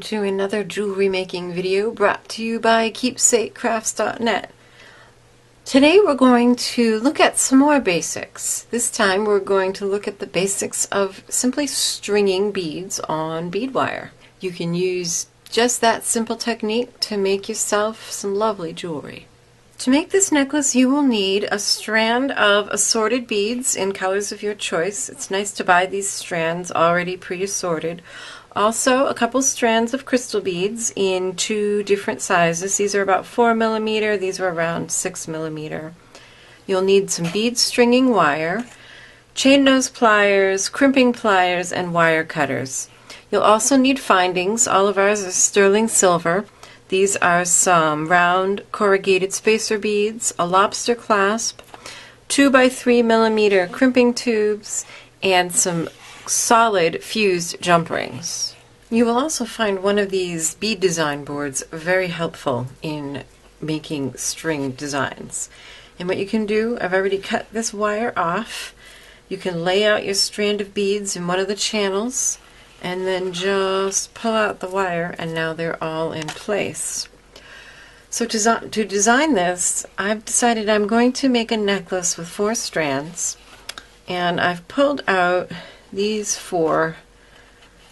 welcome to another jewelry making video brought to you by KeepsakeCrafts.net. Today we're going to look at some more basics. This time we're going to look at the basics of simply stringing beads on bead wire. You can use just that simple technique to make yourself some lovely jewelry. To make this necklace you will need a strand of assorted beads in colors of your choice. It's nice to buy these strands already pre-assorted. Also a couple strands of crystal beads in two different sizes. These are about 4mm, these are around 6mm. You'll need some bead stringing wire, chain nose pliers, crimping pliers, and wire cutters. You'll also need findings. All of ours are sterling silver. These are some round corrugated spacer beads, a lobster clasp, 2x3mm crimping tubes, and some solid fused jump rings. You will also find one of these bead design boards very helpful in making string designs. And what you can do, I've already cut this wire off. You can lay out your strand of beads in one of the channels and then just pull out the wire, and now they're all in place. So to design this, I've decided I'm going to make a necklace with 4 strands, and I've pulled out these 4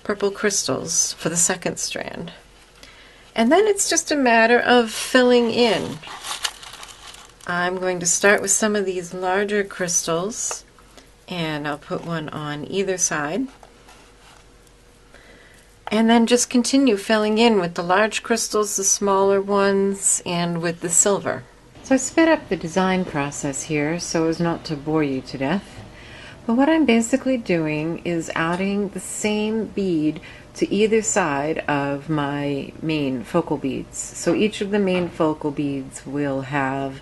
purple crystals for the second strand. And then it's just a matter of filling in. I'm going to start with some of these larger crystals, and I'll put one on either side. And then just continue filling in with the large crystals, the smaller ones, and with the silver. So I sped up the design process here so as not to bore you to death. But what I'm basically doing is adding the same bead to either side of my main focal beads. So each of the main focal beads will have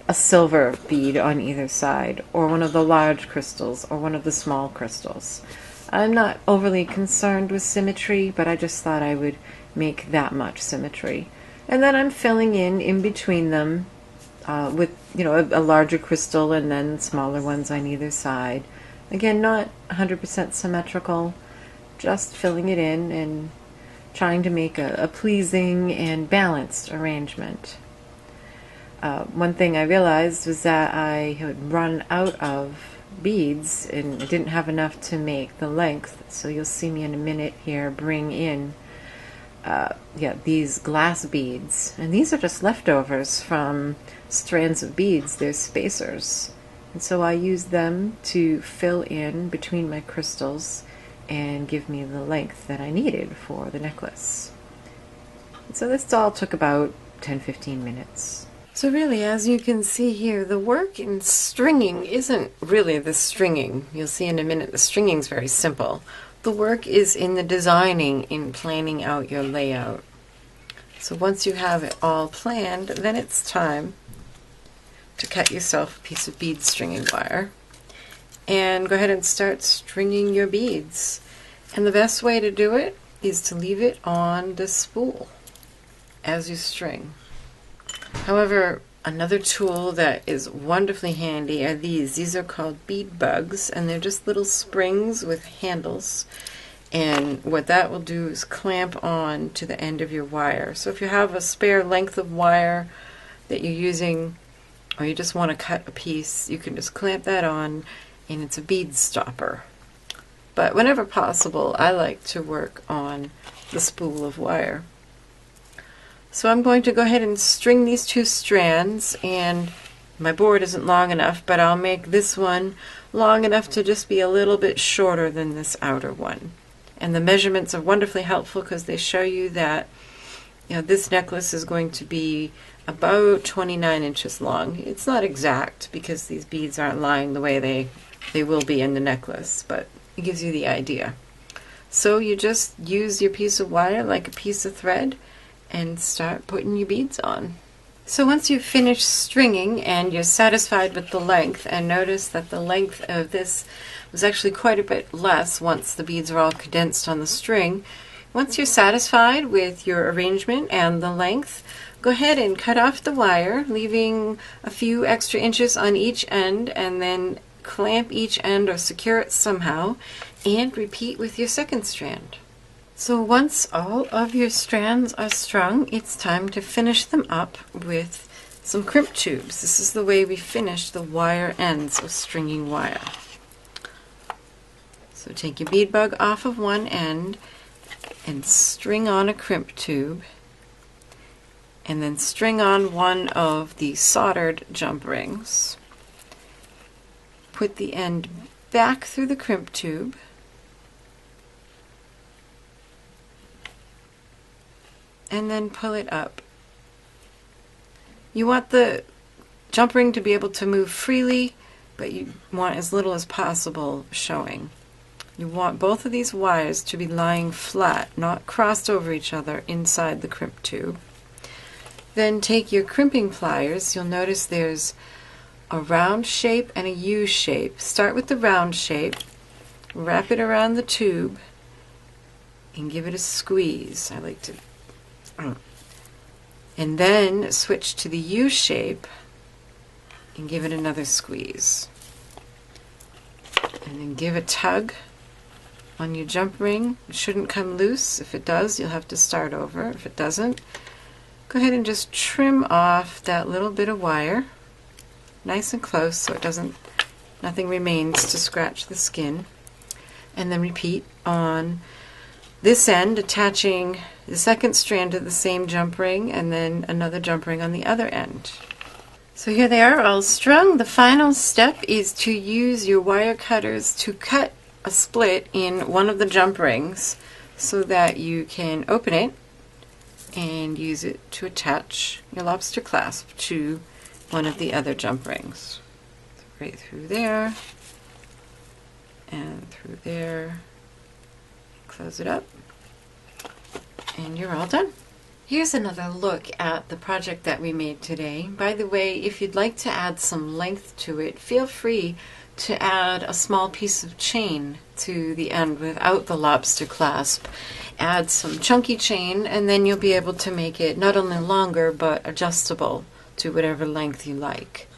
a silver bead on either side, or one of the large crystals, or one of the small crystals. I'm not overly concerned with symmetry, but I just thought I would make that much symmetry. And then I'm filling in between them with a larger crystal and then smaller ones on either side. Again, not 100% symmetrical, just filling it in and trying to make a pleasing and balanced arrangement. One thing I realized was that I had run out of beads and I didn't have enough to make the length, so you'll see me in a minute here bring in these glass beads, and these are just leftovers from strands of beads. They're spacers. And so I use them to fill in between my crystals and give me the length that I needed for the necklace. And so this all took about 10-15 minutes. So really, as you can see here, the work in stringing isn't really the stringing. You'll see in a minute the stringing is very simple. The work is in the designing, in planning out your layout. So once you have it all planned, then it's time to cut yourself a piece of bead stringing wire and go ahead and start stringing your beads. And the best way to do it is to leave it on the spool as you string. However, another tool that is wonderfully handy are these. These are called bead bugs, and they're just little springs with handles. And what that will do is clamp on to the end of your wire. So if you have a spare length of wire that you're using, or you just want to cut a piece, you can just clamp that on, and it's a bead stopper. But whenever possible, I like to work on the spool of wire. So I'm going to go ahead and string these 2 strands, and my board isn't long enough, but I'll make this one long enough to just be a little bit shorter than this outer one. And the measurements are wonderfully helpful because they show you that this necklace is going to be about 29 inches long. It's not exact because these beads aren't lying the way they will be in the necklace, but it gives you the idea. So you just use your piece of wire like a piece of thread and start putting your beads on. So once you've finished stringing and you're satisfied with the length, and notice that the length of this was actually quite a bit less once the beads are all condensed on the string. Once you're satisfied with your arrangement and the length, go ahead and cut off the wire, leaving a few extra inches on each end, and then clamp each end or secure it somehow, and repeat with your second strand. So once all of your strands are strung, it's time to finish them up with some crimp tubes. This is the way we finish the wire ends of stringing wire. So take your bead bug off of one end and string on a crimp tube, and then string on one of the soldered jump rings. Put the end back through the crimp tube, and then pull it up. You want the jump ring to be able to move freely, but you want as little as possible showing. You want both of these wires to be lying flat, not crossed over each other inside the crimp tube. Then take your crimping pliers. You'll notice there's a round shape and a U shape. Start with the round shape, wrap it around the tube, and give it a squeeze. I like to... And then switch to the U shape and give it another squeeze. And then give a tug on your jump ring. It shouldn't come loose. If it does, you'll have to start over. If it doesn't, go ahead and just trim off that little bit of wire nice and close so it doesn't, nothing remains to scratch the skin. And then repeat on this end, attaching the second strand to the same jump ring and then another jump ring on the other end. So here they are all strung. The final step is to use your wire cutters to cut a split in one of the jump rings so that you can open it and use it to attach your lobster clasp to one of the other jump rings. So right through there and through there. Close it up and you're all done. Here's another look at the project that we made today. By the way, if you'd like to add some length to it, feel free to add a small piece of chain to the end without the lobster clasp. Add some chunky chain and then you'll be able to make it not only longer but adjustable to whatever length you like.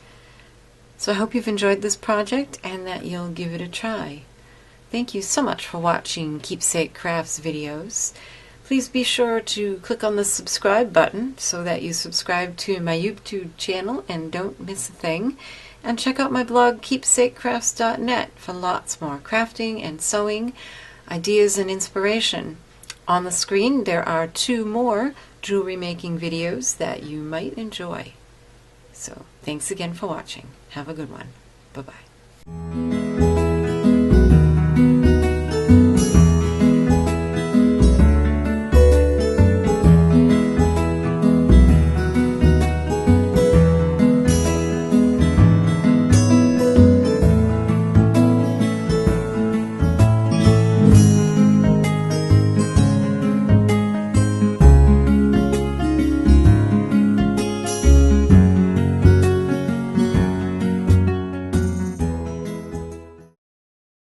So I hope you've enjoyed this project and that you'll give it a try. Thank you so much for watching Keepsake Crafts videos. Please be sure to click on the subscribe button so that you subscribe to my YouTube channel and don't miss a thing. And check out my blog keepsakecrafts.net for lots more crafting and sewing ideas and inspiration. On the screen there are 2 more jewelry making videos that you might enjoy. So thanks again for watching. Have a good one. Bye-bye.